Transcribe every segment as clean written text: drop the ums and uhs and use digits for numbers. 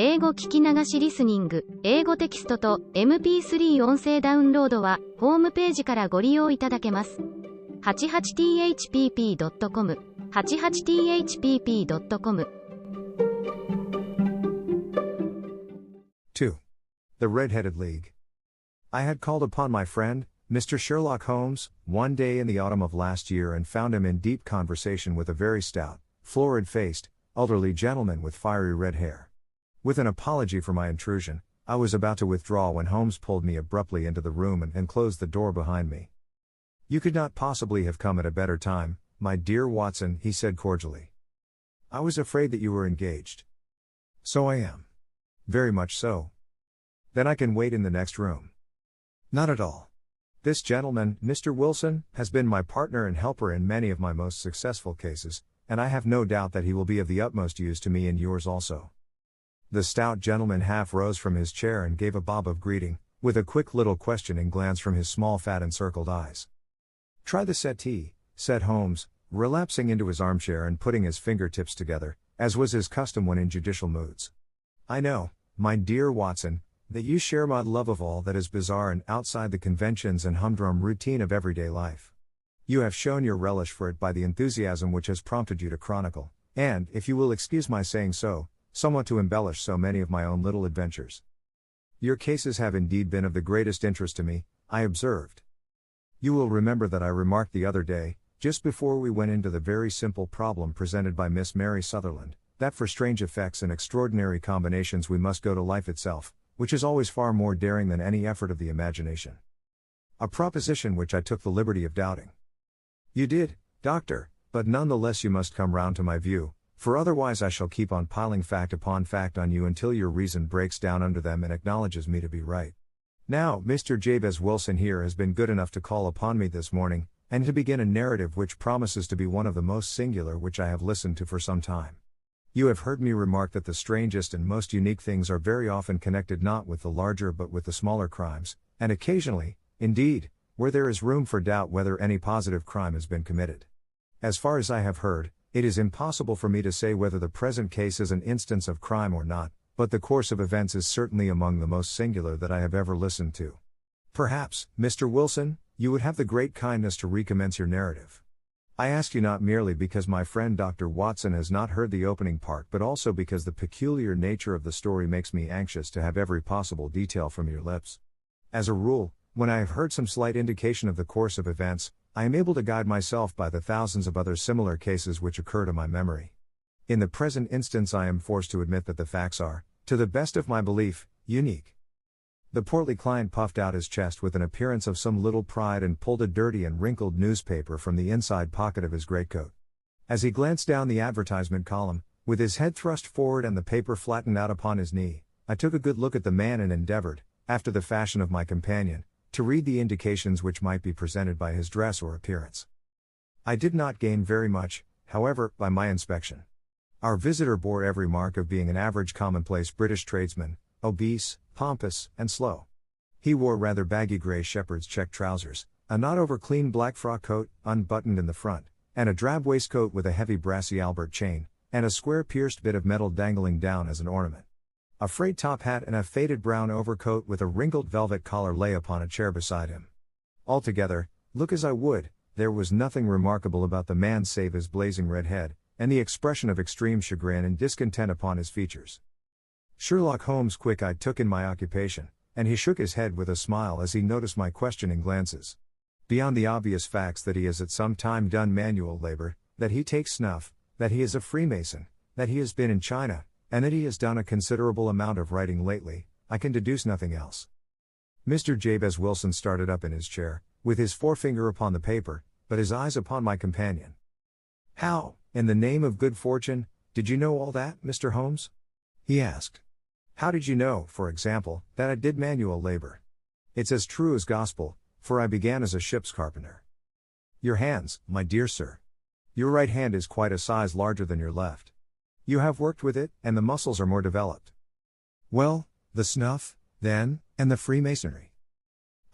英語聞き流しリスニング、英語テキストと MP3 音声ダウンロードは、ホームページからご利用いただけます。88thpp.com、88thpp.com。 2. The Red-Headed League. I had called upon my friend, Mr. Sherlock Holmes, one day in the autumn of last year and found him in deep conversation with a very stout, florid-faced, elderly gentleman with fiery red hair. With an apology for my intrusion, I was about to withdraw when Holmes pulled me abruptly into the room and closed the door behind me. "You could not possibly have come at a better time, my dear Watson," he said cordially. "I was afraid that you were engaged." "So I am. Very much so." "Then I can wait in the next room." "Not at all. This gentleman, Mr. Wilson, has been my partner and helper in many of my most successful cases, and I have no doubt that he will be of the utmost use to me in yours also." The stout gentleman half rose from his chair and gave a bob of greeting, with a quick little questioning glance from his small fat encircled eyes. "Try the settee," said Holmes, relapsing into his armchair and putting his fingertips together, as was his custom when in judicial moods. "I know, my dear Watson, that you share my love of all that is bizarre and outside the conventions and humdrum routine of everyday life. You have shown your relish for it by the enthusiasm which has prompted you to chronicle, and, if you will excuse my saying so, somewhat to embellish so many of my own little adventures. Your cases have indeed been of the greatest interest to me," I observed. "You will remember that I remarked the other day, just before we went into the very simple problem presented by Miss Mary Sutherland, that for strange effects and extraordinary combinations we must go to life itself, which is always far more daring than any effort of the imagination. A proposition which I took the liberty of doubting." "You did, Doctor, but none the less you must come round to my view, for otherwise I shall keep on piling fact upon fact on you until your reason breaks down under them and acknowledges me to be right. Now, Mr. Jabez Wilson here has been good enough to call upon me this morning, and to begin a narrative which promises to be one of the most singular which I have listened to for some time. You have heard me remark that the strangest and most unique things are very often connected not with the larger but with the smaller crimes, and occasionally, indeed, where there is room for doubt whether any positive crime has been committed. As far as I have heard, it is impossible for me to say whether the present case is an instance of crime or not, but the course of events is certainly among the most singular that I have ever listened to. Perhaps, Mr. Wilson, you would have the great kindness to recommence your narrative. I ask you not merely because my friend Dr. Watson has not heard the opening part but also because the peculiar nature of the story makes me anxious to have every possible detail from your lips. As a rule, when I have heard some slight indication of the course of events, I am able to guide myself by the thousands of other similar cases which occur to my memory. In the present instance I am forced to admit that the facts are, to the best of my belief, unique." The portly client puffed out his chest with an appearance of some little pride and pulled a dirty and wrinkled newspaper from the inside pocket of his greatcoat. As he glanced down the advertisement column, with his head thrust forward and the paper flattened out upon his knee, I took a good look at the man and endeavored, after the fashion of my companion, to read the indications which might be presented by his dress or appearance. I did not gain very much, however, by my inspection. Our visitor bore every mark of being an average commonplace British tradesman, obese, pompous, and slow. He wore rather baggy grey shepherd's check trousers, a not over clean black frock coat, unbuttoned in the front, and a drab waistcoat with a heavy brassy Albert chain, and a square pierced bit of metal dangling down as an ornament. A frayed top hat and a faded brown overcoat with a wrinkled velvet collar lay upon a chair beside him. Altogether, look as I would, there was nothing remarkable about the man save his blazing red head, and the expression of extreme chagrin and discontent upon his features. Sherlock Holmes quick-eyed took in my occupation, and he shook his head with a smile as he noticed my questioning glances. Beyond the obvious facts that he has at some time done manual labor, that he takes snuff, that he is a Freemason, that he has been in China, and that he has done a considerable amount of writing lately, I can deduce nothing else. Mr. Jabez Wilson started up in his chair, with his forefinger upon the paper, but his eyes upon my companion. "How, in the name of good fortune, did you know all that, Mr. Holmes?" he asked. "How did you know, for example, that I did manual labor?" "It's as true as gospel, for I began as a ship's carpenter." "Your hands, my dear sir. Your right hand is quite a size larger than your left. You have worked with it, and the muscles are more developed." "Well, the snuff, then, and the Freemasonry."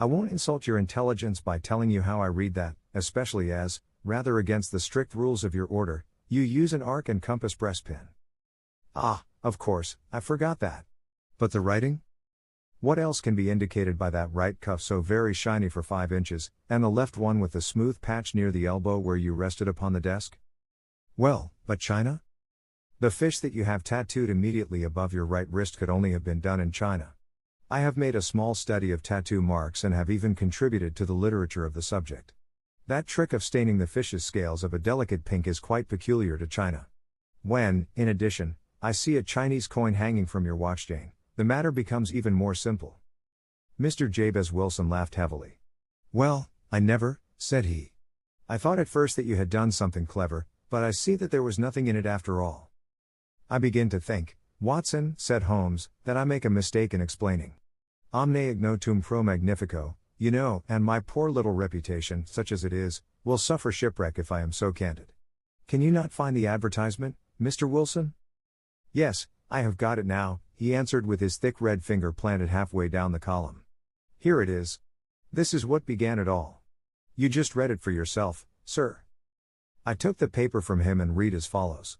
"I won't insult your intelligence by telling you how I read that, especially as, rather against the strict rules of your order, you use an arc and compass breastpin." Ah, of course, I forgot that. But the writing? What else can be indicated by that right cuff so very shiny for 5 inches, and the left one with the smooth patch near the elbow where you rested upon the desk? Well, but China? The fish that you have tattooed immediately above your right wrist could only have been done in China. I have made a small study of tattoo marks and have even contributed to the literature of the subject. That trick of staining the fish's scales of a delicate pink is quite peculiar to China. When, in addition, I see a Chinese coin hanging from your watch chain, the matter becomes even more simple. Mr. Jabez Wilson laughed heavily. Well, I never, said he. I thought at first that you had done something clever, but I see that there was nothing in it after all. I begin to think, Watson, said Holmes, that I make a mistake in explaining. Omne ignotum pro magnifico, you know, and my poor little reputation, such as it is, will suffer shipwreck if I am so candid. Can you not find the advertisement, Mr. Wilson? Yes, I have got it now, he answered with his thick red finger planted halfway down the column. Here it is. This is what began it all. You just read it for yourself, sir. I took the paper from him and read as follows.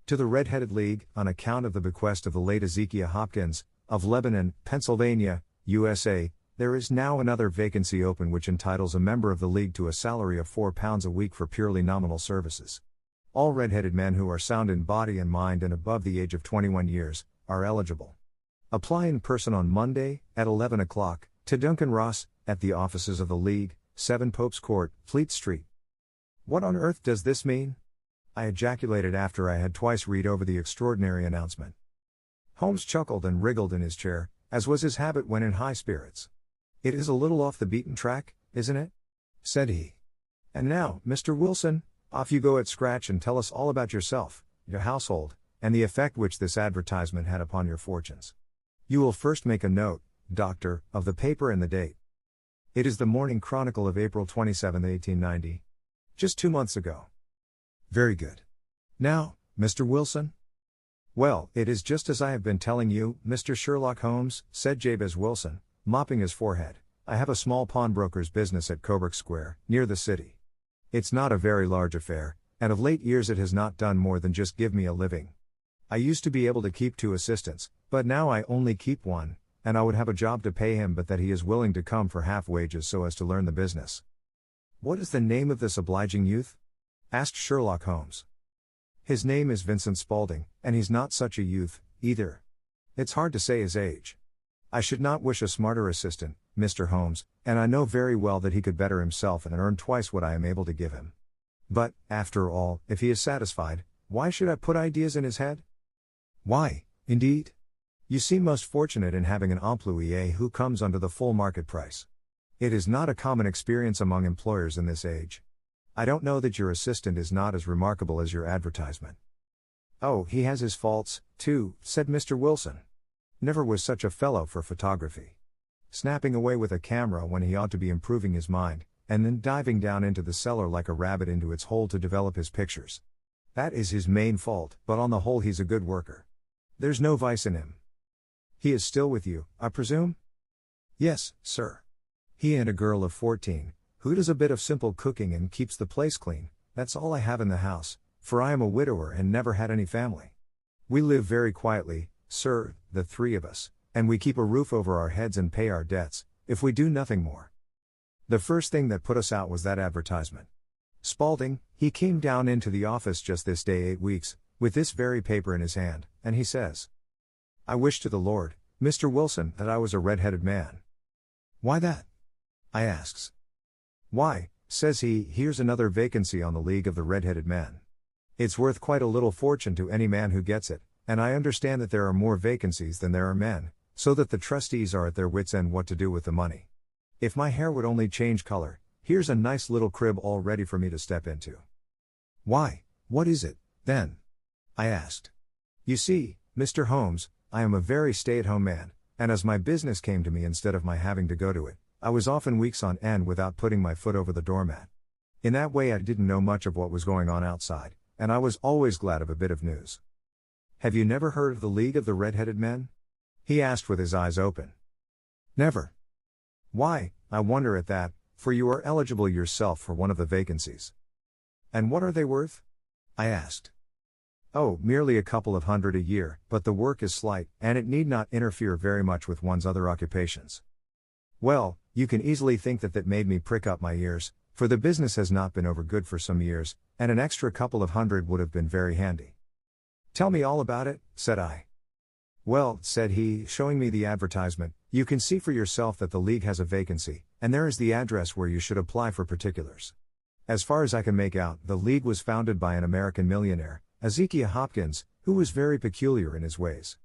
To the Red-Headed League, on account of the bequest of the late Ezekiah Hopkins, of Lebanon, Pennsylvania, USA, there is now another vacancy open which entitles a member of the League to a salary of £4 a week for purely nominal services. All red-headed men who are sound in body and mind and above the age of 21 years, are eligible. Apply in person on Monday, at 11 o'clock, to Duncan Ross, at the offices of the League, 7 Pope's Court, Fleet Street. What on earth does this mean? I ejaculated after I had twice read over the extraordinary announcement. Holmes chuckled and wriggled in his chair, as was his habit when in high spirits. It is a little off the beaten track, isn't it? Said he. And now, Mr. Wilson, off you go at scratch and tell us all about yourself, your household, and the effect which this advertisement had upon your fortunes. You will first make a note, Doctor, of the paper and the date. It is the Morning Chronicle of April 27, 1890. Just 2 months ago. Very good. Now, Mr. Wilson? Well, it is just as I have been telling you, Mr. Sherlock Holmes, said Jabez Wilson, mopping his forehead. I have a small pawnbroker's business at Coburg Square, near the city. It's not a very large affair, and of late years it has not done more than just give me a living. I used to be able to keep 2 assistants, but now I only keep 1, and I would have a job to pay him but that he is willing to come for half wages so as to learn the business. What is the name of this obliging youth? Asked Sherlock Holmes. His name is Vincent Spaulding, and he's not such a youth, either. It's hard to say his age. I should not wish a smarter assistant, Mr. Holmes, and I know very well that he could better himself and earn twice what I am able to give him. But, after all, if he is satisfied, why should I put ideas in his head? Why, indeed? You seem most fortunate in having an employé who comes under the full market price. It is not a common experience among employers in this age. I don't know that your assistant is not as remarkable as your advertisement. Oh, he has his faults, too, said Mr. Wilson. Never was such a fellow for photography. Snapping away with a camera when he ought to be improving his mind, and then diving down into the cellar like a rabbit into its hole to develop his pictures. That is his main fault, but on the whole he's a good worker. There's no vice in him. He is still with you, I presume? Yes, sir. He and a girl of 14, who does a bit of simple cooking and keeps the place clean. That's all I have in the house, for I am a widower and never had any family. We live very quietly, sir, the 3 of us, and we keep a roof over our heads and pay our debts, if we do nothing more. The first thing that put us out was that advertisement. Spaulding, he came down into the office just this day 8 weeks, with this very paper in his hand, and he says, I wish to the Lord, Mr. Wilson, that I was a red-headed man. Why that? I asks. Why, says he, here's another vacancy on the League of the Red-Headed Men. It's worth quite a little fortune to any man who gets it, and I understand that there are more vacancies than there are men, so that the trustees are at their wits' end what to do with the money. If my hair would only change color, here's a nice little crib all ready for me to step into. Why, what is it, then? I asked. You see, Mr. Holmes, I am a very stay-at-home man, and as my business came to me instead of my having to go to it, I was often weeks on end without putting my foot over the doormat. In that way I didn't know much of what was going on outside, and I was always glad of a bit of news. Have you never heard of the League of the Red-Headed Men? He asked with his eyes open. Never. Why, I wonder at that, for you are eligible yourself for one of the vacancies. And what are they worth? I asked. Oh, merely a couple of hundred a year, but the work is slight, and it need not interfere very much with one's other occupations. Well, you can easily think that made me prick up my ears, for the business has not been over good for some years, and an extra couple of hundred would have been very handy. Tell me all about it, said I. Well, said he, showing me the advertisement, you can see for yourself that the league has a vacancy, and there is the address where you should apply for particulars. As far as I can make out, the league was founded by an American millionaire, Ezekiel Hopkins, who was very peculiar in his ways.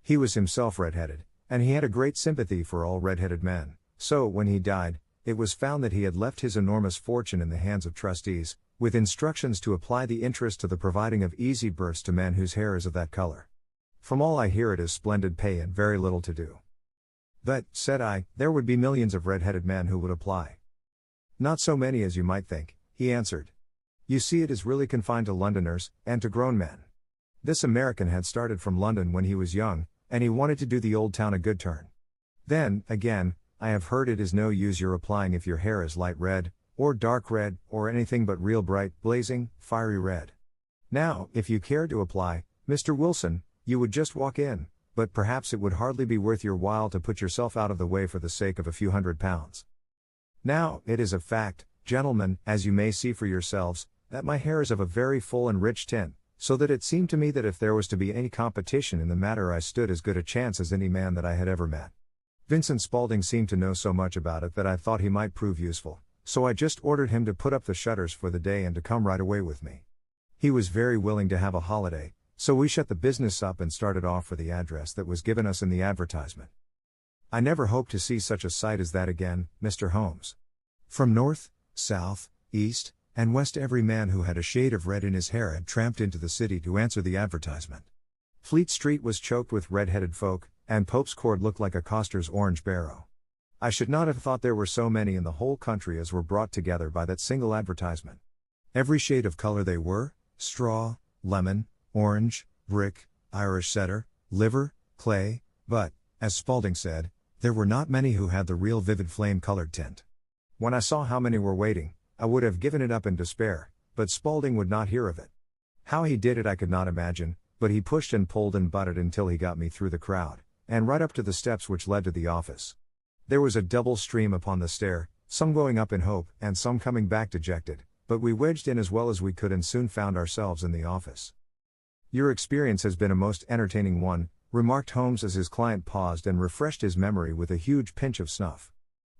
He was himself red-headed, and he had a great sympathy for all red-headed men, so when he died, it was found that he had left his enormous fortune in the hands of trustees, with instructions to apply the interest to the providing of easy berths to men whose hair is of that color. From all I hear, it is splendid pay and very little to do. But, said I, there would be millions of red-headed men who would apply. Not so many as you might think, he answered. You see, it is really confined to Londoners, and to grown men. This American had started from London when he was young, and he wanted to do the old town a good turn. Then, again, I have heard it is no use your applying if your hair is light red, or dark red, or anything but real bright, blazing, fiery red. Now, if you cared to apply, Mr. Wilson, you would just walk in, but perhaps it would hardly be worth your while to put yourself out of the way for the sake of a few £100. Now, it is a fact, gentlemen, as you may see for yourselves, that my hair is of a very full and rich tint, so that it seemed to me that if there was to be any competition in the matter, I stood as good a chance as any man that I had ever met. Vincent Spaulding seemed to know so much about it that I thought he might prove useful, so I just ordered him to put up the shutters for the day and to come right away with me. He was very willing to have a holiday, so we shut the business up and started off for the address that was given us in the advertisement. I never hoped to see such a sight as that again, Mr. Holmes. From north, south, east, and west every man who had a shade of red in his hair had tramped into the city to answer the advertisement. Fleet Street was choked with red-headed folk, and Pope's Court looked like a coster's orange barrow. I should not have thought there were so many in the whole country as were brought together by that single advertisement. Every shade of color they were: straw, lemon, orange, brick, Irish setter, liver, clay, but, as Spaulding said, there were not many who had the real vivid flame-colored tint. When I saw how many were waiting, I would have given it up in despair, but Spaulding would not hear of it. How he did it I could not imagine, but he pushed and pulled and butted until he got me through the crowd, and right up to the steps which led to the office. There was a double stream upon the stair, some going up in hope, and some coming back dejected, but we wedged in as well as we could and soon found ourselves in the office. Your experience has been a most entertaining one, remarked Holmes as his client paused and refreshed his memory with a huge pinch of snuff.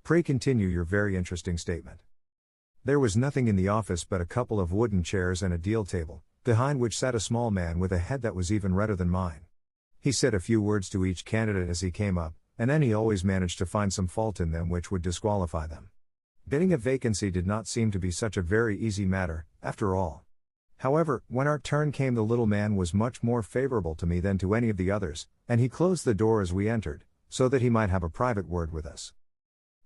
Pray continue your very interesting statement. There was nothing in the office but a couple of wooden chairs and a deal table, behind which sat a small man with a head that was even redder than mine. He said a few words to each candidate as he came up, and then he always managed to find some fault in them which would disqualify them. Getting a vacancy did not seem to be such a very easy matter, after all. However, when our turn came, the little man was much more favorable to me than to any of the others, and he closed the door as we entered, so that he might have a private word with us.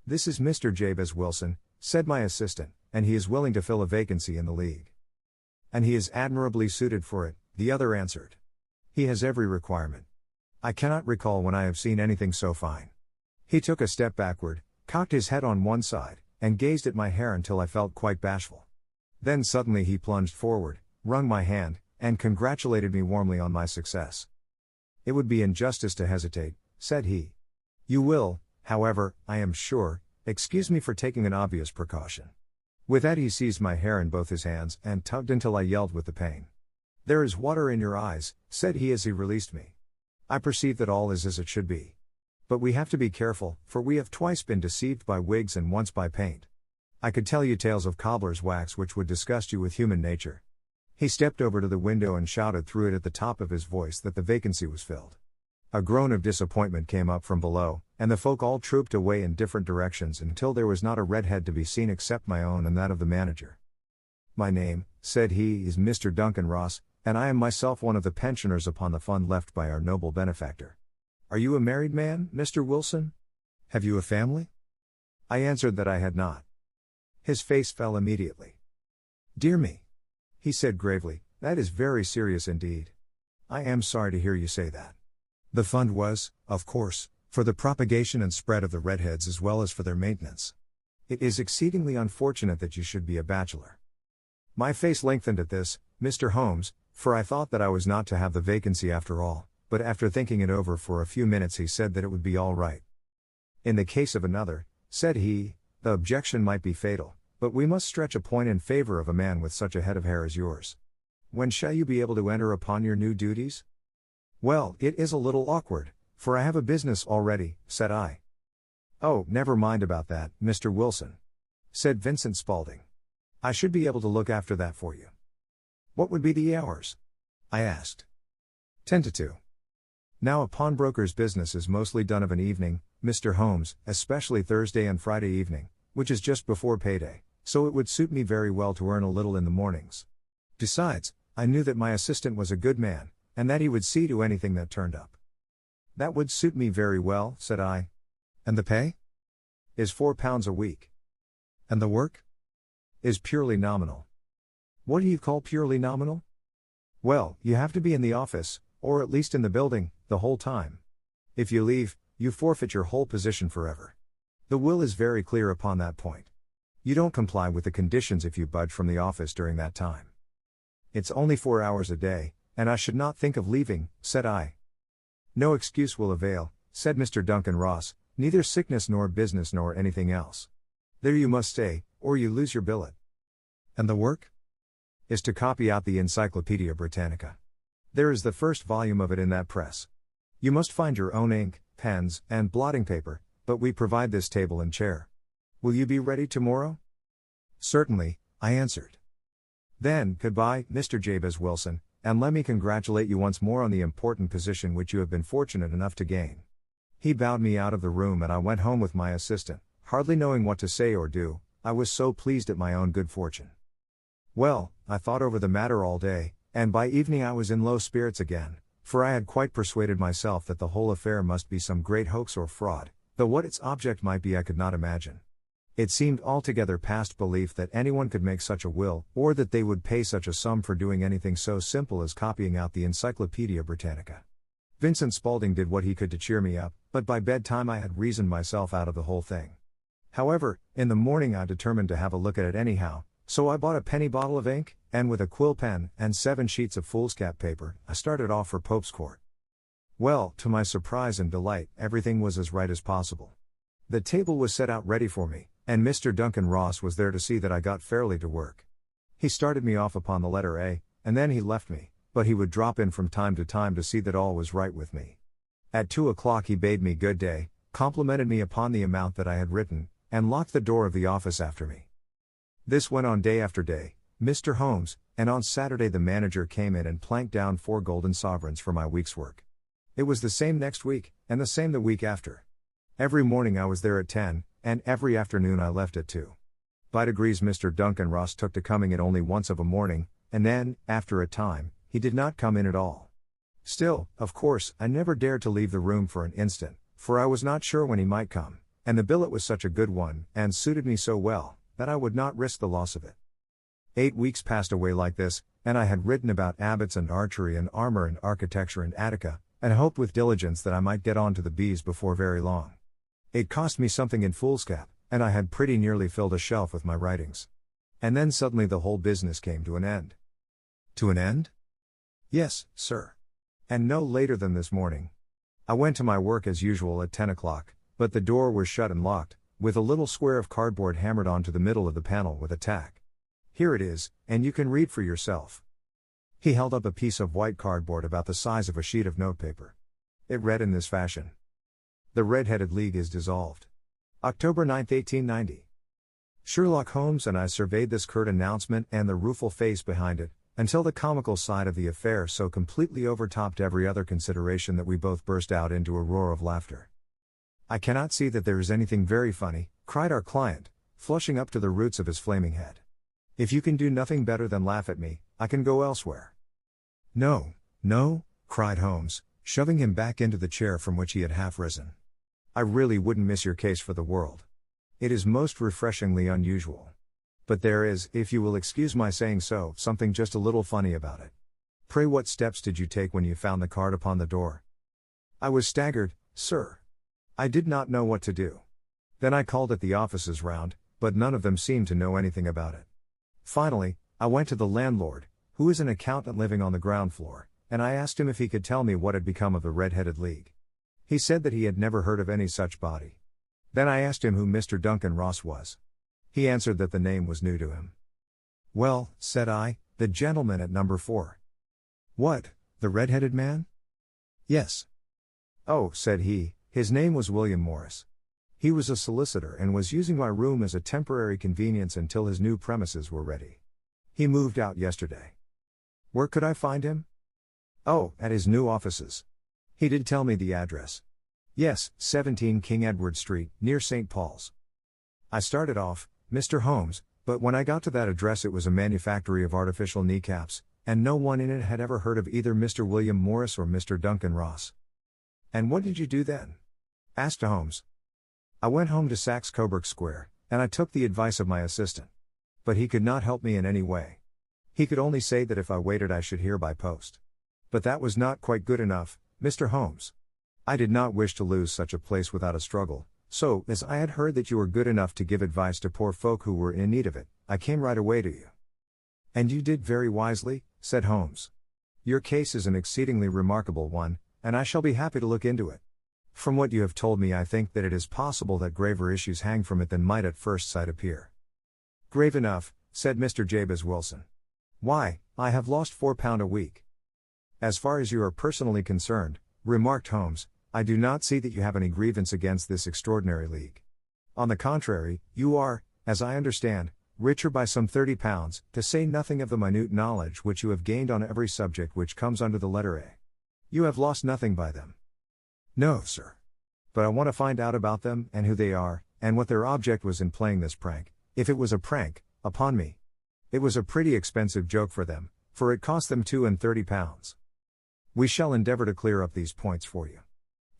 This is Mr. Jabez Wilson, said my assistant, and he is willing to fill a vacancy in the league. And he is admirably suited for it, the other answered. He has every requirement. I cannot recall when I have seen anything so fine. He took a step backward, cocked his head on one side, and gazed at my hair until I felt quite bashful. Then suddenly he plunged forward, wrung my hand, and congratulated me warmly on my success. It would be injustice to hesitate, said he. You will, however, I am sure, excuse me for taking an obvious precaution. With that he seized my hair in both his hands and tugged until I yelled with the pain. There is water in your eyes, said he as he released me. I perceive that all is as it should be. But we have to be careful, for we have twice been deceived by wigs and once by paint. I could tell you tales of cobbler's wax which would disgust you with human nature. He stepped over to the window and shouted through it at the top of his voice that the vacancy was filled. A groan of disappointment came up from below, and the folk all trooped away in different directions until there was not a red head to be seen except my own and that of the manager. My name, said he, is Mr. Duncan Ross, and I am myself one of the pensioners upon the fund left by our noble benefactor. Are you a married man, Mr. Wilson? Have you a family? I answered that I had not. His face fell immediately. Dear me, he said gravely, that is very serious indeed. I am sorry to hear you say that. The fund was, of course, for the propagation and spread of the redheads as well as for their maintenance. It is exceedingly unfortunate that you should be a bachelor. My face lengthened at this, Mr. Holmes, for I thought that I was not to have the vacancy after all, but after thinking it over for a few minutes he said that it would be all right. In the case of another, said he, the objection might be fatal, but we must stretch a point in favor of a man with such a head of hair as yours. When shall you be able to enter upon your new duties? Well, it is a little awkward, for I have a business already, said I. Oh, never mind about that, Mr. Wilson, said Vincent Spaulding. I should be able to look after that for you. What would be the hours? I asked. 10 to 2. Now a pawnbroker's business is mostly done of an evening, Mr. Holmes, especially Thursday and Friday evening, which is just before payday, so it would suit me very well to earn a little in the mornings. Besides, I knew that my assistant was a good man, and that he would see to anything that turned up. That would suit me very well, said I. And the pay? Is £4 a week. And the work? Is purely nominal. What do you call purely nominal? Well, you have to be in the office, or at least in the building, the whole time. If you leave, you forfeit your whole position forever. The will is very clear upon that point. You don't comply with the conditions if you budge from the office during that time. It's only 4 hours a day, and I should not think of leaving, said I. No excuse will avail, said Mr. Duncan Ross, neither sickness nor business nor anything else. There you must stay, or you lose your billet. And the work? Is to copy out the Encyclopedia Britannica. There is the first volume of it in that press. You must find your own ink, pens, and blotting paper, but we provide this table and chair. Will you be ready tomorrow? Certainly, I answered. Then, goodbye, Mr. Jabez Wilson, and let me congratulate you once more on the important position which you have been fortunate enough to gain. He bowed me out of the room and I went home with my assistant, hardly knowing what to say or do. I was so pleased at my own good fortune. Well, I thought over the matter all day, and by evening I was in low spirits again, for I had quite persuaded myself that the whole affair must be some great hoax or fraud, though what its object might be I could not imagine. It seemed altogether past belief that anyone could make such a will, or that they would pay such a sum for doing anything so simple as copying out the Encyclopedia Britannica. Vincent Spaulding did what he could to cheer me up, but by bedtime I had reasoned myself out of the whole thing. However, in the morning I determined to have a look at it anyhow, so I bought a penny bottle of ink, and with a quill pen, and 7 sheets of foolscap paper, I started off for Pope's Court. Well, to my surprise and delight, everything was as right as possible. The table was set out ready for me, and Mr. Duncan Ross was there to see that I got fairly to work. He started me off upon the letter A, and then he left me, but he would drop in from time to see that all was right with me. At 2 o'clock he bade me good day, complimented me upon the amount that I had written, and locked the door of the office after me. This went on day after day, Mr. Holmes, and on Saturday the manager came in and planked down 4 golden sovereigns for my week's work. It was the same next week, and the same the week after. Every morning I was there at 10, and every afternoon I left at 2. By degrees Mr. Duncan Ross took to coming in only once of a morning, and then, after a time, he did not come in at all. Still, of course, I never dared to leave the room for an instant, for I was not sure when he might come, and the billet was such a good one, and suited me so well, that I would not risk the loss of it. 8 weeks passed away like this, and I had written about abbots and archery and armor and architecture and Attica, and hoped with diligence that I might get on to the bees before very long. It cost me something in foolscap, and I had pretty nearly filled a shelf with my writings. And then suddenly the whole business came to an end. To an end? Yes, sir. And no later than this morning. I went to my work as usual at 10 o'clock, but the door was shut and locked, with a little square of cardboard hammered onto the middle of the panel with a tack. Here it is, and you can read for yourself. He held up a piece of white cardboard about the size of a sheet of notepaper. It read in this fashion. The Red-Headed League is dissolved. October 9, 1890. Sherlock Holmes and I surveyed this curt announcement and the rueful face behind it, until the comical side of the affair so completely overtopped every other consideration that we both burst out into a roar of laughter. I cannot see that there is anything very funny, cried our client, flushing up to the roots of his flaming head. If you can do nothing better than laugh at me, I can go elsewhere. No, no, cried Holmes, shoving him back into the chair from which he had half risen. I really wouldn't miss your case for the world. It is most refreshingly unusual. But there is, if you will excuse my saying so, something just a little funny about it. Pray what steps did you take when you found the card upon the door? I was staggered, sir. I did not know what to do. Then I called at the offices round, but none of them seemed to know anything about it. Finally, I went to the landlord, who is an accountant living on the ground floor, and I asked him if he could tell me what had become of the Red-Headed League. He said that he had never heard of any such body. Then I asked him who Mr. Duncan Ross was. He answered that the name was new to him. Well, said I, the gentleman at number 4. What, the red-headed man? Yes. Oh, said he, his name was William Morris. He was a solicitor and was using my room as a temporary convenience until his new premises were ready. He moved out yesterday. Where could I find him? Oh, at his new offices. He did tell me the address. Yes, 17 King Edward Street, near St. Paul's. I started off, Mr. Holmes, but when I got to that address it was a manufactory of artificial kneecaps, and no one in it had ever heard of either Mr. William Morris or Mr. Duncan Ross. And what did you do then? Asked Holmes. I went home to Saxe-Coburg Square, and I took the advice of my assistant. But he could not help me in any way. He could only say that if I waited I should hear by post. But that was not quite good enough, Mr. Holmes. I did not wish to lose such a place without a struggle, so, as I had heard that you were good enough to give advice to poor folk who were in need of it, I came right away to you. And you did very wisely, said Holmes. Your case is an exceedingly remarkable one, and I shall be happy to look into it. From what you have told me I think that it is possible that graver issues hang from it than might at first sight appear. Grave enough, said Mr. Jabez Wilson. Why, I have lost £4 a week. As far as you are personally concerned, remarked Holmes, I do not see that you have any grievance against this extraordinary league. On the contrary, you are, as I understand, richer by some £30, to say nothing of the minute knowledge which you have gained on every subject which comes under the letter A. You have lost nothing by them. No, sir. But I want to find out about them, and who they are, and what their object was in playing this prank, if it was a prank, upon me. It was a pretty expensive joke for them, for it cost them £32. We shall endeavor to clear up these points for you.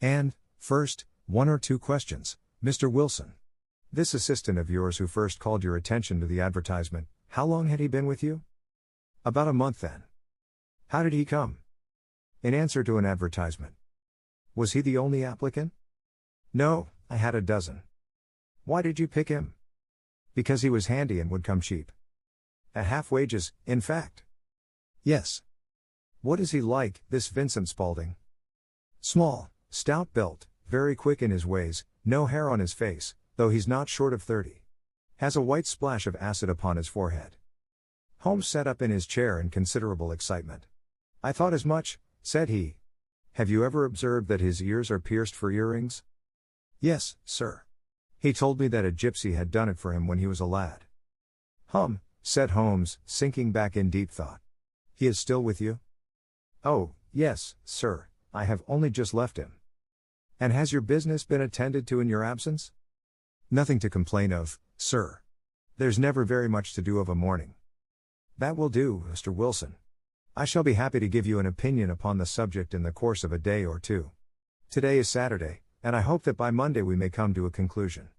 And, first, 1 or 2 questions, Mr. Wilson. This assistant of yours who first called your attention to the advertisement, how long had he been with you? About a month then. How did he come? In answer to an advertisement. Was he the only applicant? No, I had a dozen. Why did you pick him? Because he was handy and would come cheap. At half wages, in fact. Yes. What is he like, this Vincent Spaulding? Small, stout-built, very quick in his ways, no hair on his face, though he's not short of 30. Has a white splash of acid upon his forehead. Holmes sat up in his chair in considerable excitement. I thought as much, said he. Have you ever observed that his ears are pierced for earrings? Yes, sir. He told me that a gypsy had done it for him when he was a lad. Said Holmes, sinking back in deep thought. He is still with you? Oh, yes, sir, I have only just left him. And has your business been attended to in your absence? Nothing to complain of, sir. There's never very much to do of a morning. That will do, Mr. Wilson. I shall be happy to give you an opinion upon the subject in the course of a day or 2. Today is Saturday, and I hope that by Monday we may come to a conclusion.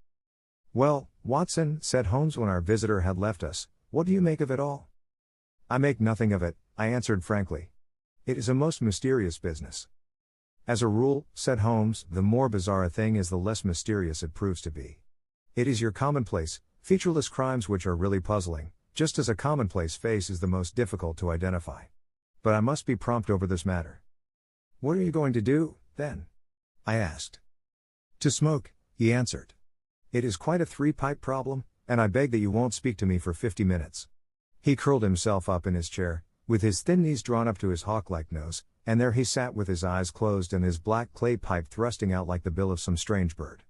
Well, Watson, said Holmes when our visitor had left us, what do you make of it all? I make nothing of it, I answered frankly. It is a most mysterious business. As a rule, said Holmes, the more bizarre a thing is the less mysterious it proves to be. It is your commonplace, featureless crimes which are really puzzling, just as a commonplace face is the most difficult to identify. But I must be prompt over this matter. What are you going to do, then? I asked. To smoke, he answered. It is quite a 3-pipe problem, and I beg that you won't speak to me for 50 minutes. He curled himself up in his chair, with his thin knees drawn up to his hawk-like nose, and there he sat with his eyes closed and his black clay pipe thrusting out like the bill of some strange bird.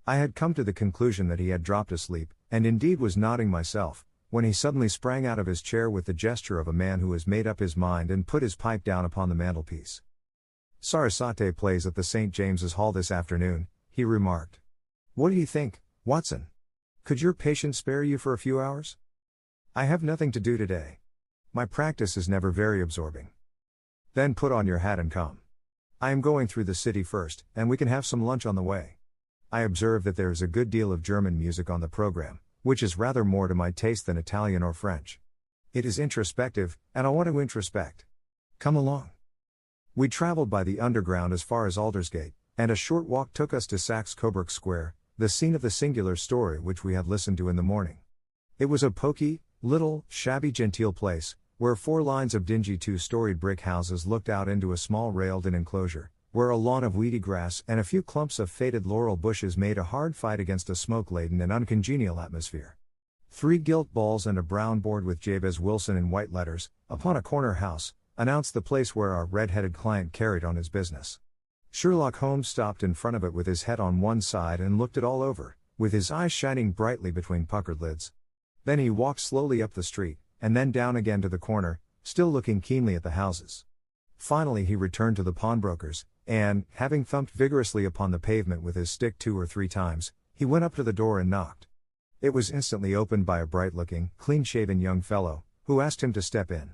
I had come to the conclusion that he had dropped asleep, and indeed was nodding myself, when he suddenly sprang out of his chair with the gesture of a man who has made up his mind and put his pipe down upon the mantelpiece. Sarasate plays at the St. James's Hall this afternoon, he remarked. What do you think, Watson? Could your patient spare you for a few hours? I have nothing to do today. My practice is never very absorbing. Then put on your hat and come. I am going through the city first, and we can have some lunch on the way. I observe that there is a good deal of German music on the program, which is rather more to my taste than Italian or French. It is introspective, and I want to introspect. Come along. We traveled by the underground as far as Aldersgate, and a short walk took us to Saxe-Coburg Square, the scene of the singular story which we had listened to in the morning. It was a poky, little, shabby genteel place, where 4 lines of dingy 2-storied brick houses looked out into a small railed-in enclosure, where a lawn of weedy grass and a few clumps of faded laurel bushes made a hard fight against a smoke-laden and uncongenial atmosphere. 3 gilt balls and a brown board with Jabez Wilson in white letters, upon a corner house, announced the place where our red-headed client carried on his business. Sherlock Holmes stopped in front of it with his head on one side and looked it all over, with his eyes shining brightly between puckered lids. Then he walked slowly up the street, and then down again to the corner, still looking keenly at the houses. Finally he returned to the pawnbroker's, and, having thumped vigorously upon the pavement with his stick 2 or 3 times, he went up to the door and knocked. It was instantly opened by a bright-looking, clean-shaven young fellow, who asked him to step in.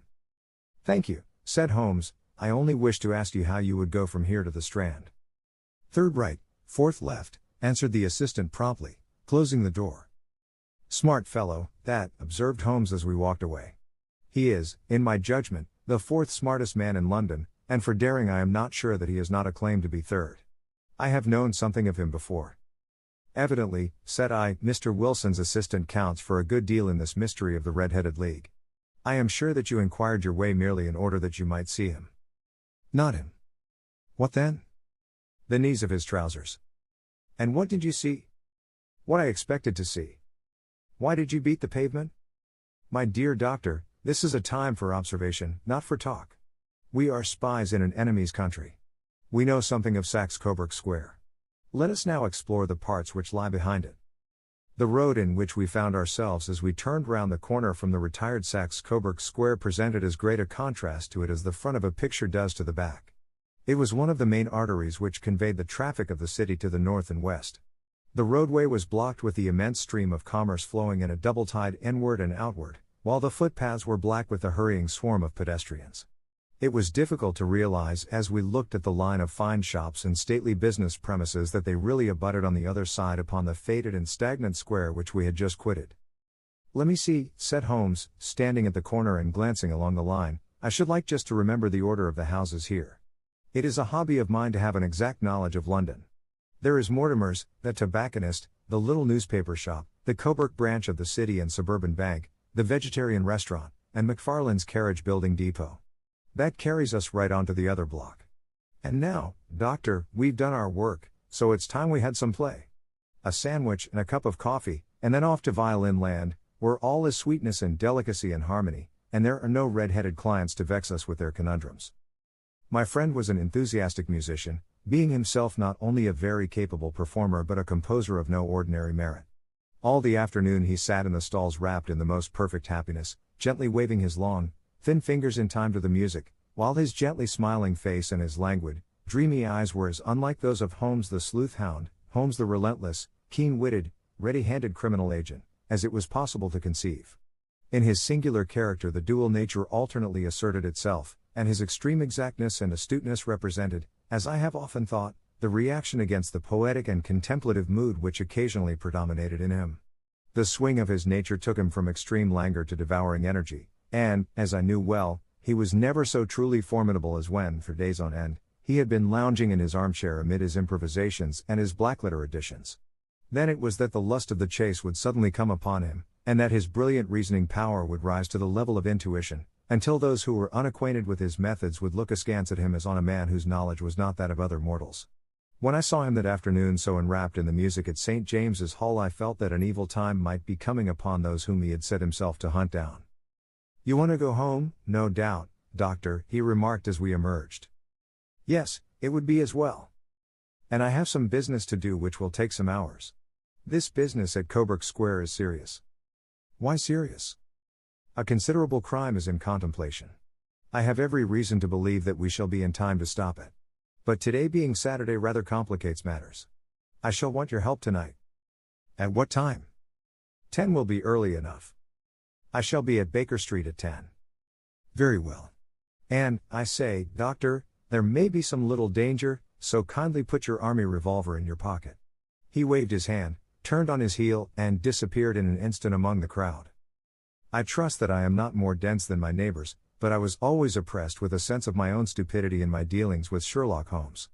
"Thank you," said Holmes, "I only wished to ask you how you would go from here to the Strand." "Third right, fourth left," answered the assistant promptly, closing the door. "Smart fellow, that," observed Holmes as we walked away. "He is, in my judgment, the 4th smartest man in London, and for daring I am not sure that he has not a claim to be 3rd. I have known something of him before." "Evidently," said I, "Mr. Wilson's assistant counts for a good deal in this mystery of the Red-Headed League. I am sure that you inquired your way merely in order that you might see him." "Not him." "What then?" "The knees of his trousers." "And what did you see?" "What I expected to see." "Why did you beat the pavement?" "My dear doctor, this is a time for observation, not for talk. We are spies in an enemy's country. We know something of Saxe-Coburg Square. Let us now explore the parts which lie behind it." The road in which we found ourselves as we turned round the corner from the retired Saxe-Coburg Square presented as great a contrast to it as the front of a picture does to the back. It was one of the main arteries which conveyed the traffic of the city to the north and west. The roadway was blocked with the immense stream of commerce flowing in a double tide inward and outward, while the footpaths were black with the hurrying swarm of pedestrians. It was difficult to realize as we looked at the line of fine shops and stately business premises that they really abutted on the other side upon the faded and stagnant square which we had just quitted. "Let me see," said Holmes, standing at the corner and glancing along the line, "I should like just to remember the order of the houses here. It is a hobby of mine to have an exact knowledge of London. There is Mortimer's, the tobacconist, the little newspaper shop, the Coburg branch of the City and Suburban Bank, the vegetarian restaurant, and McFarlane's carriage building depot. That carries us right on to the other block. And now, doctor, we've done our work, so it's time we had some play. A sandwich and a cup of coffee, and then off to Violin Land, where all is sweetness and delicacy and harmony, and there are no red-headed clients to vex us with their conundrums." My friend was an enthusiastic musician, being himself not only a very capable performer but a composer of no ordinary merit. All the afternoon he sat in the stalls wrapped in the most perfect happiness, gently waving his long, thin fingers in time to the music, while his gently smiling face and his languid, dreamy eyes were as unlike those of Holmes the sleuth hound, Holmes the relentless, keen-witted, ready-handed criminal agent, as it was possible to conceive. In his singular character the dual nature alternately asserted itself, and his extreme exactness and astuteness represented, as I have often thought, the reaction against the poetic and contemplative mood which occasionally predominated in him. The swing of his nature took him from extreme languor to devouring energy, and, as I knew well, he was never so truly formidable as when, for days on end, he had been lounging in his armchair amid his improvisations and his black-letter editions. Then it was that the lust of the chase would suddenly come upon him, and that his brilliant reasoning power would rise to the level of intuition, until those who were unacquainted with his methods would look askance at him as on a man whose knowledge was not that of other mortals. When I saw him that afternoon so enwrapped in the music at St. James's Hall I felt that an evil time might be coming upon those whom he had set himself to hunt down. "You want to go home, no doubt, doctor," he remarked as we emerged. "Yes, it would be as well. And I have some business to do which will take some hours. This business at Coburg Square is serious." "Why serious?" "A considerable crime is in contemplation. I have every reason to believe that we shall be in time to stop it. But today being Saturday rather complicates matters. I shall want your help tonight." "At what time?" 10 will be early enough. I shall be at Baker Street at 10. "Very well. And, I say, doctor, there may be some little danger, so kindly put your army revolver in your pocket." He waved his hand, turned on his heel, and disappeared in an instant among the crowd. I trust that I am not more dense than my neighbors, but I was always oppressed with a sense of my own stupidity in my dealings with Sherlock Holmes.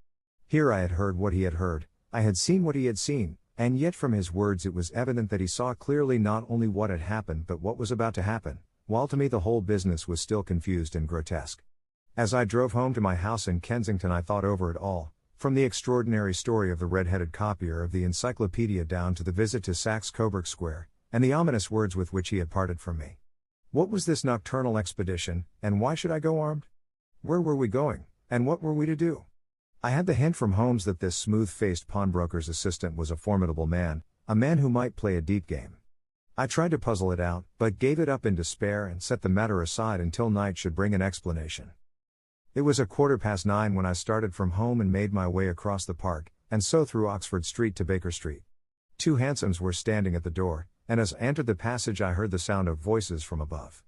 Here I had heard what he had heard, I had seen what he had seen, and yet from his words it was evident that he saw clearly not only what had happened but what was about to happen, while to me the whole business was still confused and grotesque. As I drove home to my house in Kensington, I thought over it all, from the extraordinary story of the red-headed copier of the encyclopedia down to the visit to Saxe-Coburg Square, and the ominous words with which he had parted from me. What was this nocturnal expedition, and why should I go armed? Where were we going, and what were we to do? I had the hint from Holmes that this smooth-faced pawnbroker's assistant was a formidable man, a man who might play a deep game. I tried to puzzle it out, but gave it up in despair and set the matter aside until night should bring an explanation. It was 9:15 when I started from home and made my way across the park, and so through Oxford Street to Baker Street. 2 hansoms were standing at the door, and as I entered the passage I heard the sound of voices from above.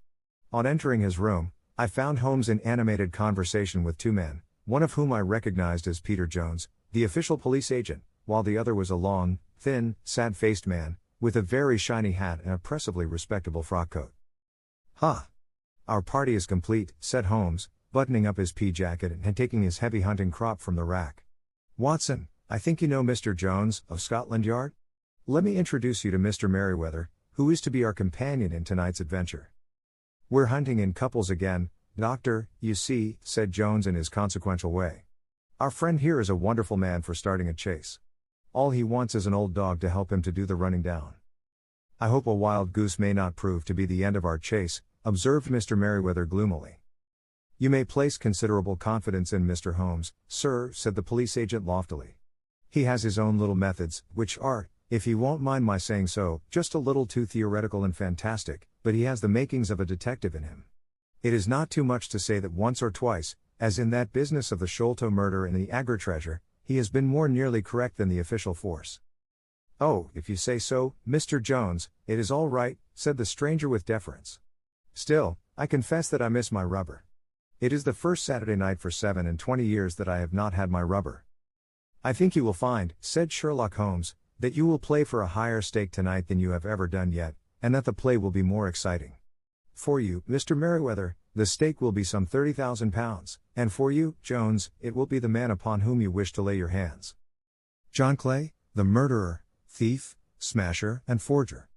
On entering his room, I found Holmes in animated conversation with 2 men, one of whom I recognized as Peter Jones, the official police agent, while the other was a long, thin, sad-faced man, with a very shiny hat and oppressively respectable frock coat. "Ha! Our party is complete," said Holmes, buttoning up his pea jacket and taking his heavy hunting crop from the rack. "Watson, I think you know Mr. Jones, of Scotland Yard? Let me introduce you to Mr. Merriweather, who is to be our companion in tonight's adventure." "We're hunting in couples again, Doctor, you see," said Jones in his consequential way. "Our friend here is a wonderful man for starting a chase. All he wants is an old dog to help him to do the running down." "I hope a wild goose may not prove to be the end of our chase," observed Mr. Merriweather gloomily. "You may place considerable confidence in Mr. Holmes, sir," said the police agent loftily. "He has his own little methods, which are, if he won't mind my saying so, just a little too theoretical and fantastic, but he has the makings of a detective in him. It is not too much to say that once or twice, as in that business of the Sholto murder and the Agra treasure, he has been more nearly correct than the official force." "Oh, if you say so, Mr. Jones, it is all right," said the stranger with deference. "Still, I confess that I miss my rubber. It is the first Saturday night for 27 years that I have not had my rubber." "I think you will find," said Sherlock Holmes, "that you will play for a higher stake tonight than you have ever done yet, and that the play will be more exciting. For you, Mr. Merriweather, the stake will be some £30,000, and for you, Jones, it will be the man upon whom you wish to lay your hands. John Clay, the murderer, thief, smasher, and forger.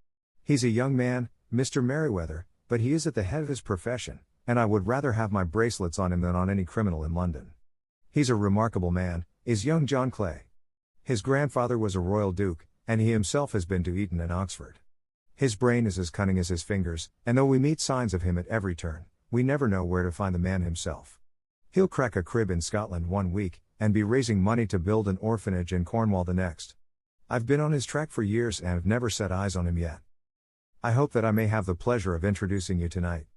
He's a young man, Mr. Merriweather, but he is at the head of his profession, and I would rather have my bracelets on him than on any criminal in London. He's a remarkable man, is young John Clay. His grandfather was a royal duke, and he himself has been to Eton and Oxford. His brain is as cunning as his fingers, and though we meet signs of him at every turn, we never know where to find the man himself. He'll crack a crib in Scotland one week, and be raising money to build an orphanage in Cornwall the next. I've been on his track for years and have never set eyes on him yet. I hope that I may have the pleasure of introducing you tonight.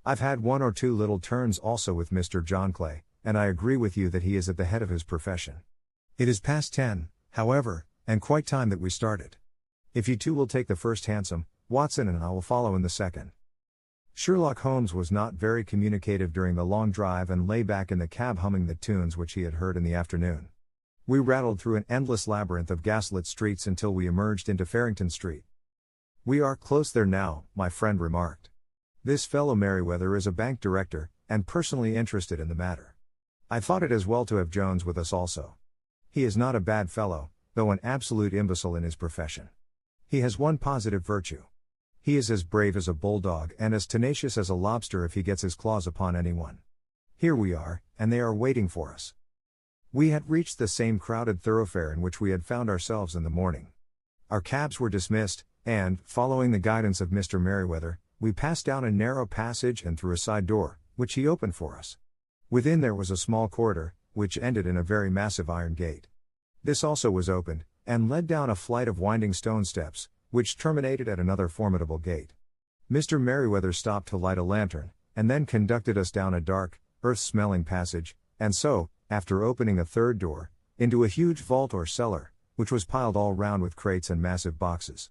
I've had 1 or 2 little turns also with Mr. John Clay, and I agree with you that he is at the head of his profession. It is past 10, however, and quite time that we started. If you two will take the first hansom, Watson and I will follow in the second." Sherlock Holmes was not very communicative during the long drive and lay back in the cab humming the tunes which he had heard in the afternoon. We rattled through an endless labyrinth of gaslit streets until we emerged into Farrington Street. "We are close there now," my friend remarked. "This fellow Merriweather is a bank director, and personally interested in the matter. I thought it as well to have Jones with us also. He is not a bad fellow, though an absolute imbecile in his profession. He has one positive virtue. He is as brave as a bulldog and as tenacious as a lobster if he gets his claws upon anyone. Here we are, and they are waiting for us." We had reached the same crowded thoroughfare in which we had found ourselves in the morning. Our cabs were dismissed, and, following the guidance of Mr. Merriweather, we passed down a narrow passage and through a side door, which he opened for us. Within there was a small corridor, which ended in a very massive iron gate. This also was opened, and led down a flight of winding stone steps, which terminated at another formidable gate. Mr. Merriweather stopped to light a lantern, and then conducted us down a dark, earth-smelling passage, and so, after opening a third door, into a huge vault or cellar, which was piled all round with crates and massive boxes.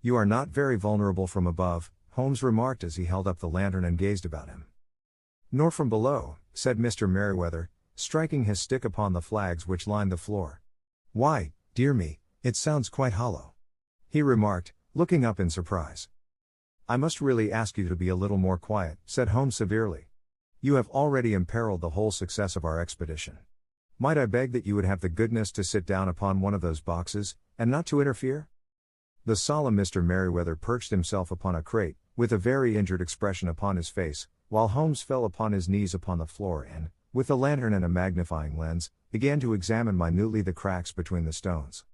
"You are not very vulnerable from above," Holmes remarked as he held up the lantern and gazed about him. "Nor from below," said Mr. Merriweather, striking his stick upon the flags which lined the floor. "Why, dear me, it sounds quite hollow," he remarked, looking up in surprise. "I must really ask you to be a little more quiet," said Holmes severely. "You have already imperiled the whole success of our expedition. Might I beg that you would have the goodness to sit down upon one of those boxes, and not to interfere?" The solemn Mr. Merriweather perched himself upon a crate, with a very injured expression upon his face, while Holmes fell upon his knees upon the floor and, with the lantern and a magnifying lens, began to examine minutely the cracks between the stones.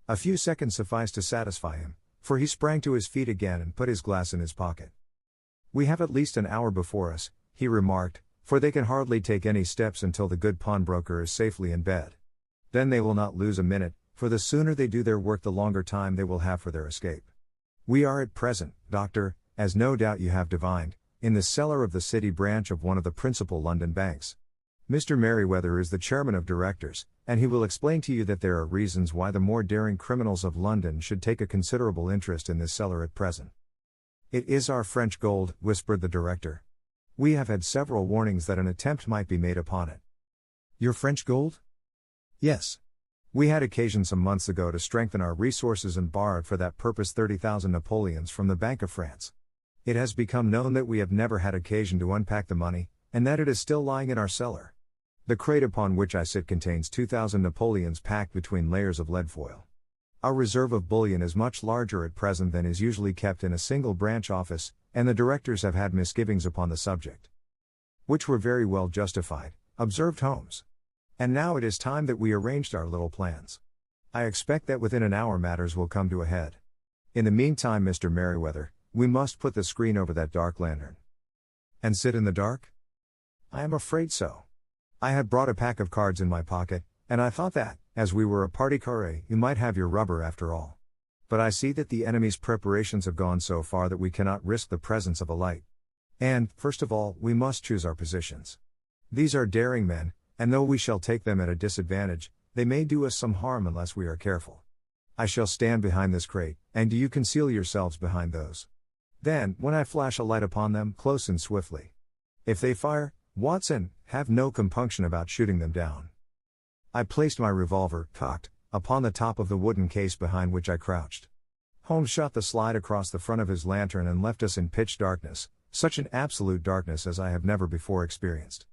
A few seconds sufficed to satisfy him, for he sprang to his feet again and put his glass in his pocket. "We have at least an hour before us," he remarked, "for they can hardly take any steps until the good pawnbroker is safely in bed. Then they will not lose a minute, for the sooner they do their work the longer time they will have for their escape. We are at present, Doctor, as no doubt you have divined, in the cellar of the city branch of one of the principal London banks. Mr. Merriweather is the chairman of directors, and he will explain to you that there are reasons why the more daring criminals of London should take a considerable interest in this cellar at present." "It is our French gold," whispered the director. "We have had several warnings that an attempt might be made upon it." "Your French gold?" "Yes. We had occasion some months ago to strengthen our resources and borrowed for that purpose 30,000 Napoleons from the Bank of France. It has become known that we have never had occasion to unpack the money, and that it is still lying in our cellar. The crate upon which I sit contains 2,000 Napoleons packed between layers of lead foil. Our reserve of bullion is much larger at present than is usually kept in a single branch office, and the directors have had misgivings upon the subject." "Which were very well justified," observed Holmes. "And now it is time that we arranged our little plans. I expect that within an hour matters will come to a head. In the meantime, Mr. Merriweather, we must put the screen over that dark lantern." "And sit in the dark?" "I am afraid so. I had brought a pack of cards in my pocket, and I thought that, as we were a party carré, you might have your rubber after all. But I see that the enemy's preparations have gone so far that we cannot risk the presence of a light. And, first of all, we must choose our positions. These are daring men, and though we shall take them at a disadvantage, they may do us some harm unless we are careful. I shall stand behind this crate, and do you conceal yourselves behind those. Then, when I flash a light upon them, close and swiftly. If they fire, Watson, have no compunction about shooting them down." I placed my revolver, cocked, upon the top of the wooden case behind which I crouched. Holmes shot the slide across the front of his lantern and left us in pitch darkness, such an absolute darkness as I have never before experienced.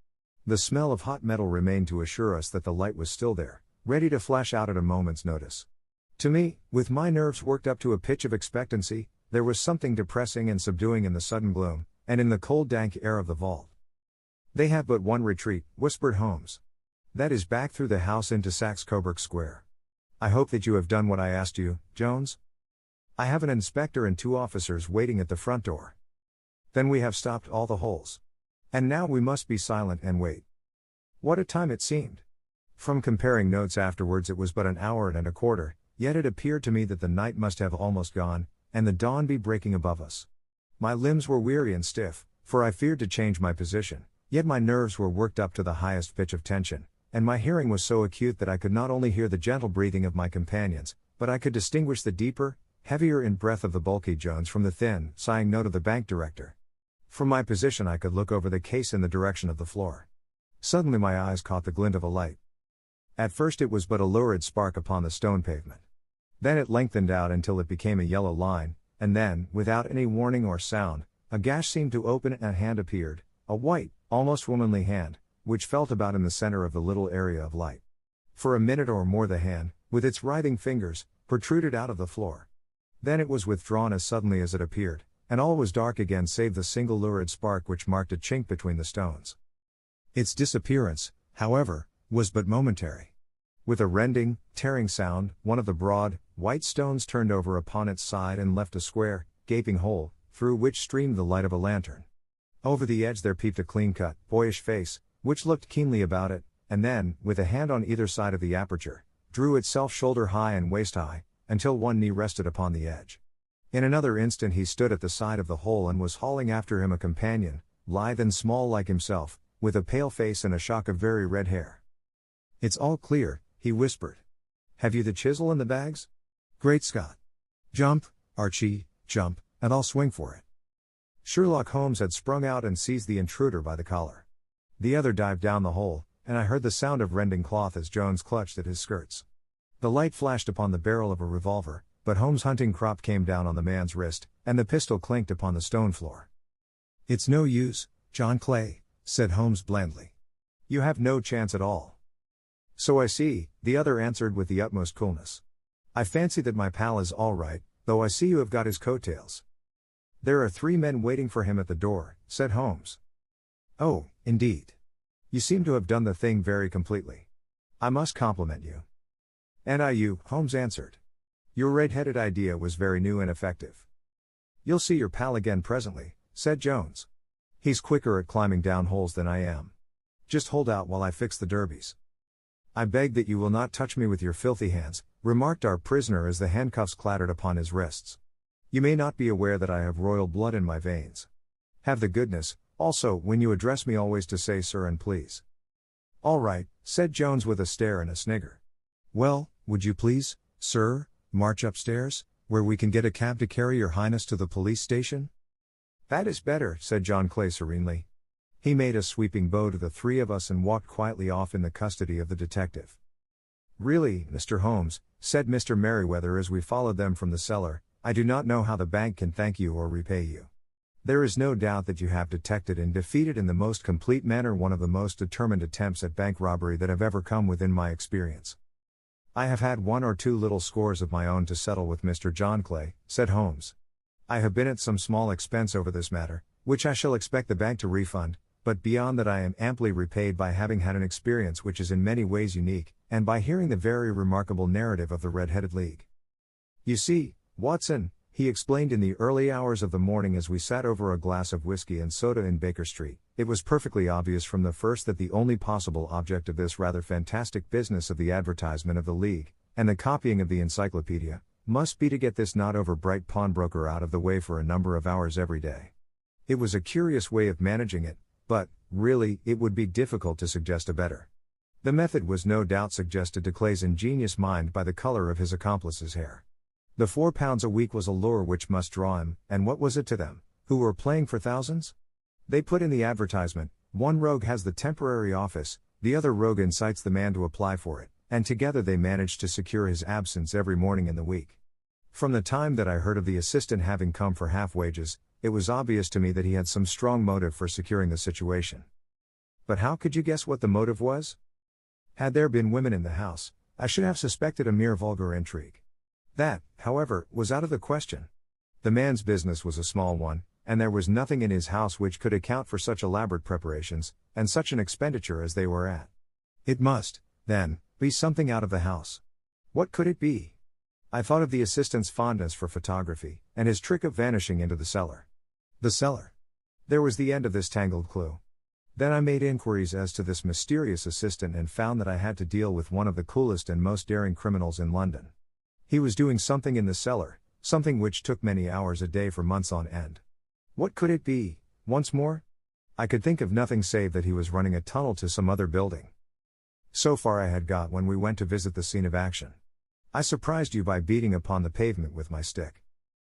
The smell of hot metal remained to assure us that the light was still there, ready to flash out at a moment's notice. To me, with my nerves worked up to a pitch of expectancy, there was something depressing and subduing in the sudden gloom, and in the cold dank air of the vault. "They have but one retreat," whispered Holmes. "That is back through the house into Saxe Coburg Square. I hope that you have done what I asked you, Jones? I have an inspector and 2 officers waiting at the front door. Then we have stopped all the holes. And now we must be silent and wait." What a time it seemed! From comparing notes afterwards it was but an hour and a quarter, yet it appeared to me that the night must have almost gone, and the dawn be breaking above us. My limbs were weary and stiff, for I feared to change my position. Yet my nerves were worked up to the highest pitch of tension, and my hearing was so acute that I could not only hear the gentle breathing of my companions, but I could distinguish the deeper, heavier in breath of the bulky Jones from the thin, sighing note of the bank director. From my position I could look over the case in the direction of the floor. Suddenly my eyes caught the glint of a light. At first it was but a lurid spark upon the stone pavement. Then it lengthened out until it became a yellow line, and then, without any warning or sound, a gash seemed to open and a hand appeared, a white, almost womanly hand, which felt about in the center of the little area of light. For a minute or more the hand, with its writhing fingers, protruded out of the floor. Then it was withdrawn as suddenly as it appeared, and all was dark again save the single lurid spark which marked a chink between the stones. Its disappearance, however, was but momentary. With a rending, tearing sound, one of the broad, white stones turned over upon its side and left a square, gaping hole, through which streamed the light of a lantern. Over the edge there peeped a clean-cut, boyish face, which looked keenly about it, and then, with a hand on either side of the aperture, drew itself shoulder-high and waist-high, until one knee rested upon the edge. In another instant he stood at the side of the hole and was hauling after him a companion, lithe and small like himself, with a pale face and a shock of very red hair. "It's all clear," he whispered. "Have you the chisel and the bags? Great Scott! Jump, Archie, jump, and I'll swing for it." Sherlock Holmes had sprung out and seized the intruder by the collar. The other dived down the hole, and I heard the sound of rending cloth as Jones clutched at his skirts. The light flashed upon the barrel of a revolver, but Holmes' hunting crop came down on the man's wrist, and the pistol clinked upon the stone floor. "It's no use, John Clay," said Holmes blandly. "You have no chance at all." "So I see," the other answered with the utmost coolness. "I fancy that my pal is all right, though I see you have got his coattails." There are 3 men waiting for him at the door, said Holmes. Oh, indeed. You seem to have done the thing very completely. I must compliment you. And you, Holmes answered. Your red-headed idea was very new and effective. You'll see your pal again presently, said Jones. He's quicker at climbing down holes than I am. Just hold out while I fix the derbies. I beg that you will not touch me with your filthy hands, remarked our prisoner as the handcuffs clattered upon his wrists. You may not be aware that I have royal blood in my veins. Have the goodness, also, when you address me always to say sir and please. All right, said Jones with a stare and a snigger. Well, would you please, sir, march upstairs, where we can get a cab to carry your highness to the police station? That is better, said John Clay serenely. He made a sweeping bow to the 3 of us and walked quietly off in the custody of the detective. Really, Mr. Holmes, said Mr. Merriweather as we followed them from the cellar, I do not know how the bank can thank you or repay you. There is no doubt that you have detected and defeated in the most complete manner one of the most determined attempts at bank robbery that have ever come within my experience. I have had 1 or 2 little scores of my own to settle with Mr. John Clay, said Holmes. I have been at some small expense over this matter, which I shall expect the bank to refund, but beyond that I am amply repaid by having had an experience which is in many ways unique, and by hearing the very remarkable narrative of the Red-Headed League. You see, Watson, he explained in the early hours of the morning as we sat over a glass of whiskey and soda in Baker Street, it was perfectly obvious from the first that the only possible object of this rather fantastic business of the advertisement of the League, and the copying of the encyclopedia, must be to get this not over bright pawnbroker out of the way for a number of hours every day. It was a curious way of managing it, but, really, it would be difficult to suggest a better. The method was no doubt suggested to Clay's ingenious mind by the color of his accomplice's hair. The £4 a week was a lure which must draw him, and what was it to them, who were playing for thousands? They put in the advertisement, one rogue has the temporary office, the other rogue incites the man to apply for it, and together they managed to secure his absence every morning in the week. From the time that I heard of the assistant having come for half wages, it was obvious to me that he had some strong motive for securing the situation. But how could you guess what the motive was? Had there been women in the house, I should have suspected a mere vulgar intrigue. That, however, was out of the question. The man's business was a small one, and there was nothing in his house which could account for such elaborate preparations, and such an expenditure as they were at. It must, then, be something out of the house. What could it be? I thought of the assistant's fondness for photography, and his trick of vanishing into the cellar. The cellar. There was the end of this tangled clue. Then I made inquiries as to this mysterious assistant and found that I had to deal with one of the coolest and most daring criminals in London. He was doing something in the cellar, something which took many hours a day for months on end. What could it be, once more? I could think of nothing save that he was running a tunnel to some other building. So far I had got when we went to visit the scene of action. I surprised you by beating upon the pavement with my stick.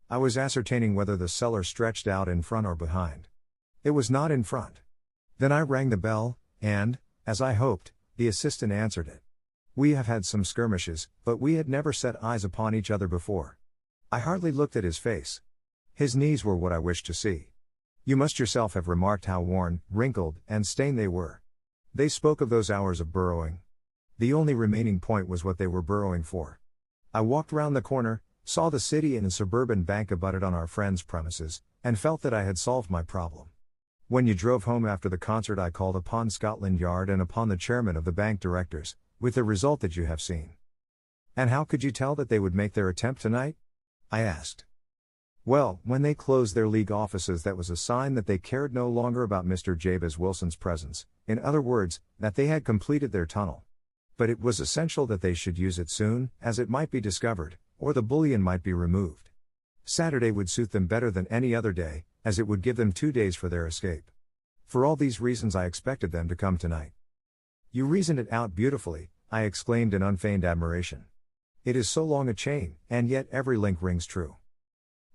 I was ascertaining whether the cellar stretched out in front or behind. It was not in front. Then I rang the bell, and, as I hoped, the assistant answered it. We have had some skirmishes, but we had never set eyes upon each other before. I hardly looked at his face. His knees were what I wished to see. You must yourself have remarked how worn, wrinkled, and stained they were. They spoke of those hours of burrowing. The only remaining point was what they were burrowing for. I walked round the corner, saw the city and a suburban bank abutted on our friend's premises, and felt that I had solved my problem. When you drove home after the concert I called upon Scotland Yard and upon the chairman of the bank directors, with the result that you have seen. And how could you tell that they would make their attempt tonight? I asked. Well, when they closed their league offices that was a sign that they cared no longer about Mr. Jabez Wilson's presence, in other words, that they had completed their tunnel. But it was essential that they should use it soon, as it might be discovered, or the bullion might be removed. Saturday would suit them better than any other day, as it would give them 2 days for their escape. For all these reasons I expected them to come tonight. You reasoned it out beautifully, I exclaimed in unfeigned admiration. It is so long a chain, and yet every link rings true.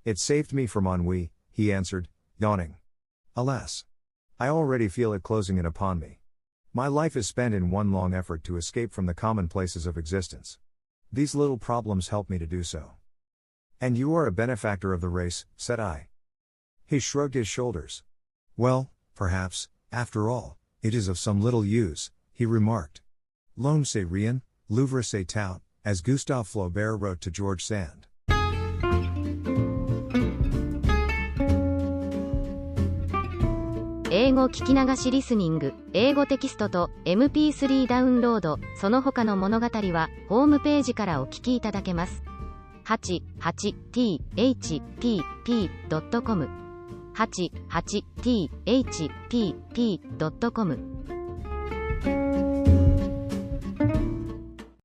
It saved me from ennui, he answered, yawning. Alas! I already feel it closing in upon me. My life is spent in one long effort to escape from the commonplaces of existence. These little problems help me to do so. And you are a benefactor of the race, said I. He shrugged his shoulders. Well, perhaps, after all, it is of some little use, he remarked. L'homme c'est rien, l'ouvre c'est tout, as Gustave Flaubert wrote to George Sand. 英語聞き流しリスニング、英語テキストと MP3 ダウンロード、その他の物語はホームページからお聞きいただけます。88thpp.com 88thpp.com